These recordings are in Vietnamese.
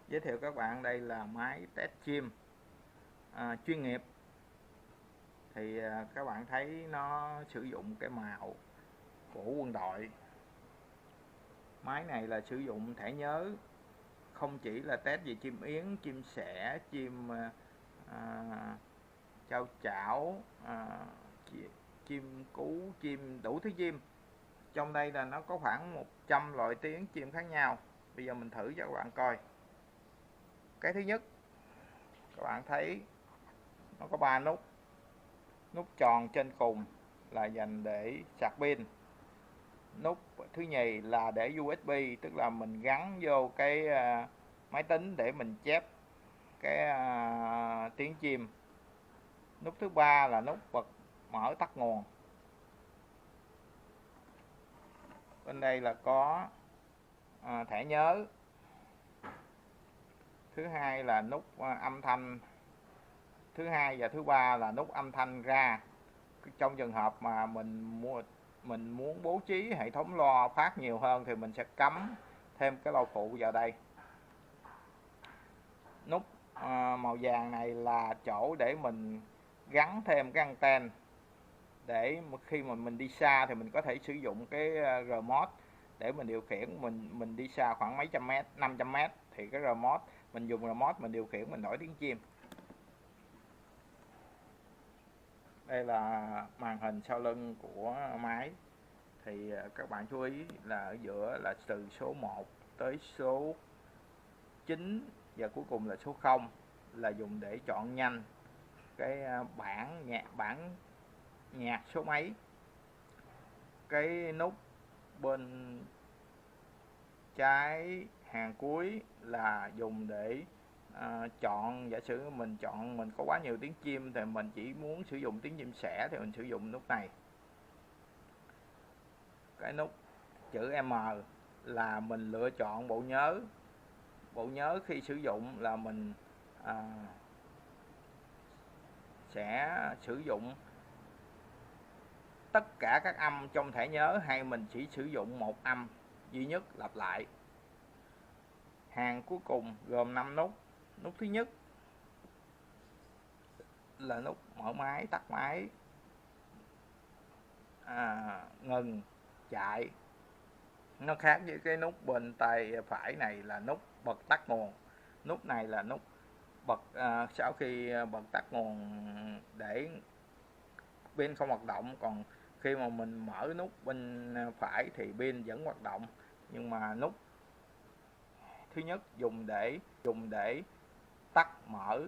Giới thiệu các bạn, đây là máy test chim chuyên nghiệp. Thì các bạn thấy nó sử dụng cái màu của quân đội. Máy này là sử dụng thẻ nhớ, không chỉ là test về chim yến, chim sẻ, chim chao chảo, chim cú, chim đủ thứ chim. Trong đây là nó có khoảng 100 loại tiếng chim khác nhau. Bây giờ mình thử cho các bạn coi. Cái thứ nhất, các bạn thấy nó có 3 nút. Nút tròn trên cùng là dành để sạc pin. Nút thứ nhì là để USB, tức là mình gắn vô cái máy tính để mình chép cái tiếng chim. Nút thứ ba là nút bật mở tắt nguồn. Bên đây là có thẻ nhớ. Thứ hai là nút âm thanh. Thứ hai và thứ ba là nút âm thanh ra. Trong trường hợp mà mình muốn bố trí hệ thống loa phát nhiều hơn thì mình sẽ cắm thêm cái loa phụ vào đây. Nút màu vàng này là chỗ để mình gắn thêm cái anten, để khi mà mình đi xa thì mình có thể sử dụng cái remote để mình điều khiển. Mình đi xa khoảng mấy trăm mét, 500 mét thì cái remote, mình dùng remote mình điều khiển, mình đổi tiếng chim. Đây là màn hình sau lưng của máy. Thì các bạn chú ý là ở giữa là từ số 1 tới số 9 và cuối cùng là số 0 là dùng để chọn nhanh cái bản nhạc số mấy. Cái nút bên trái hàng cuối là dùng để chọn. Giả sử mình có quá nhiều tiếng chim thì mình chỉ muốn sử dụng tiếng chim sẻ thì mình sử dụng nút này. Cái nút chữ M là mình lựa chọn bộ nhớ. Bộ nhớ khi sử dụng là mình sẽ sử dụng tất cả các âm trong thẻ nhớ, hay mình chỉ sử dụng một âm duy nhất lặp lại. Hàng cuối cùng gồm 5 nút. Nút thứ nhất là nút mở máy, tắt máy, ngừng, chạy. Nó khác với cái nút bên tay phải này là nút bật tắt nguồn. Nút này là nút bật sau khi bật tắt nguồn để pin không hoạt động, còn khi mà mình mở nút bên phải thì pin vẫn hoạt động. Nhưng mà nút thứ nhất dùng để tắt mở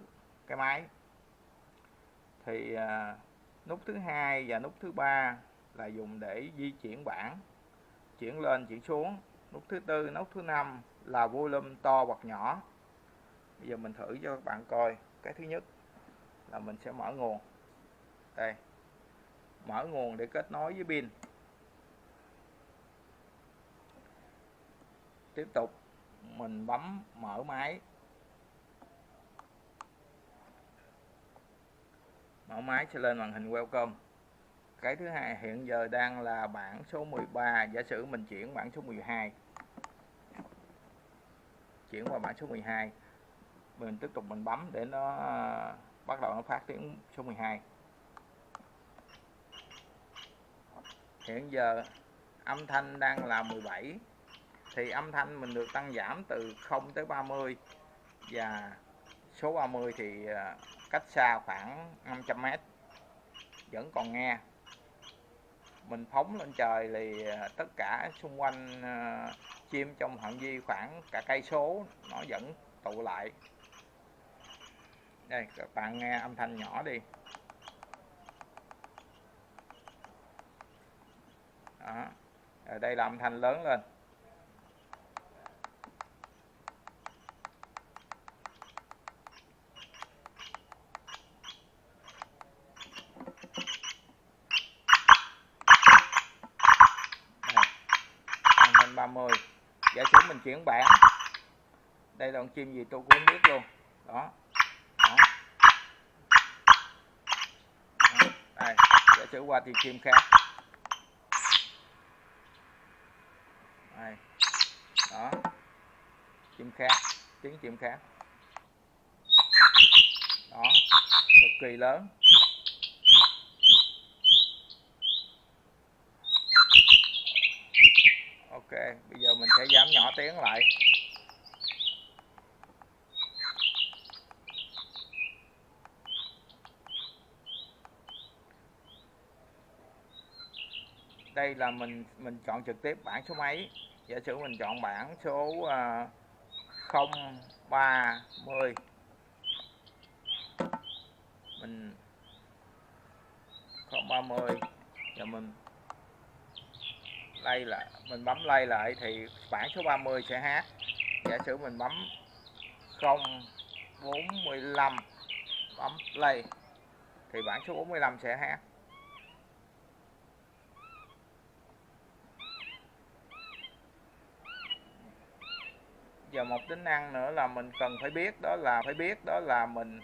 cái máy. Thì nút thứ hai và nút thứ ba là dùng để di chuyển bảng, chuyển lên chuyển xuống. Nút thứ tư, nút thứ năm là volume to hoặc nhỏ. Bây giờ mình thử cho các bạn coi. Cái thứ nhất là mình sẽ mở nguồn. Đây, mở nguồn để kết nối với pin. Tiếp tục mình bấm mở máy. Mở máy sẽ lên màn hình welcome. Cái thứ hai hiện giờ đang là bảng số 13. Giả sử mình chuyển bảng số 12, chuyển qua bảng số 12, mình tiếp tục mình bấm để nó bắt đầu nó phát tiếng số 12. Hiện giờ âm thanh đang là 17. Thì âm thanh mình được tăng giảm từ 0 tới 30, và số 30 thì cách xa khoảng 500 mét vẫn còn nghe. Mình phóng lên trời thì tất cả xung quanh chim trong phạm vi khoảng cả cây số nó vẫn tụ lại. Đây, các bạn nghe âm thanh nhỏ đi. Đó. Ở đây là âm thanh lớn lên. Âm thanh 30. Giả sử mình chuyển bảng. Đây là con chim gì tôi cũng không biết luôn. Đó. Đó. Đây, giả sử qua thì chim khác. Đây. Đó. Chim khác. tiếng chim khác. Đó, cực kỳ lớn. Ok, bây giờ mình sẽ giảm nhỏ tiếng lại. Đây là mình chọn trực tiếp bảng số mấy. Giả sử mình chọn bảng số 030. Mình 030 và mình play lại, mình bấm play lại thì bảng số 30 sẽ hát. Giả sử mình bấm 045 bấm play thì bảng số 45 sẽ hát. Giờ một tính năng nữa là mình cần phải biết, đó là mình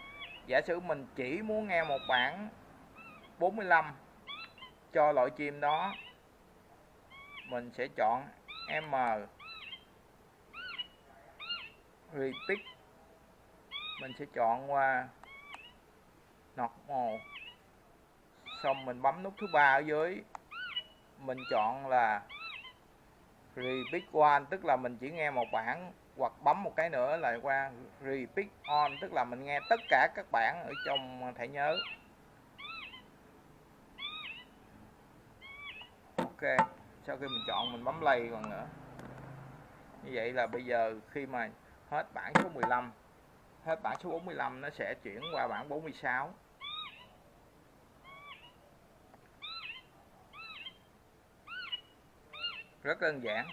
giả sử mình chỉ muốn nghe một bản 45 cho loại chim đó, mình sẽ chọn M repeat, mình sẽ chọn qua normal, xong mình bấm nút thứ ba ở dưới, mình chọn là repeat one, tức là mình chỉ nghe một bản, hoặc bấm một cái nữa là qua repeat on, tức là mình nghe tất cả các bản ở trong thẻ nhớ. Ok, sau khi mình chọn mình bấm play còn nữa. Như vậy là bây giờ khi mà hết bản số 15, hết bản số 45 nó sẽ chuyển qua bản 46. Rất đơn giản.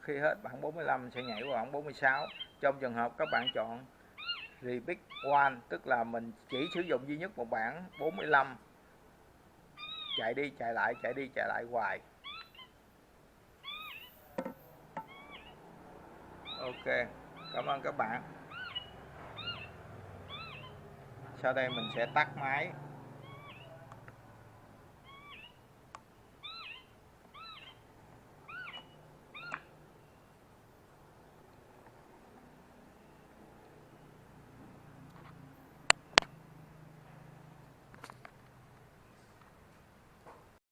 Khi hết bản 45 sẽ nhảy qua bản 46. Trong trường hợp các bạn chọn repeat one, tức là mình chỉ sử dụng duy nhất một bản 45, chạy đi chạy lại hoài. Ok, cảm ơn các bạn. Sau đây mình sẽ tắt máy.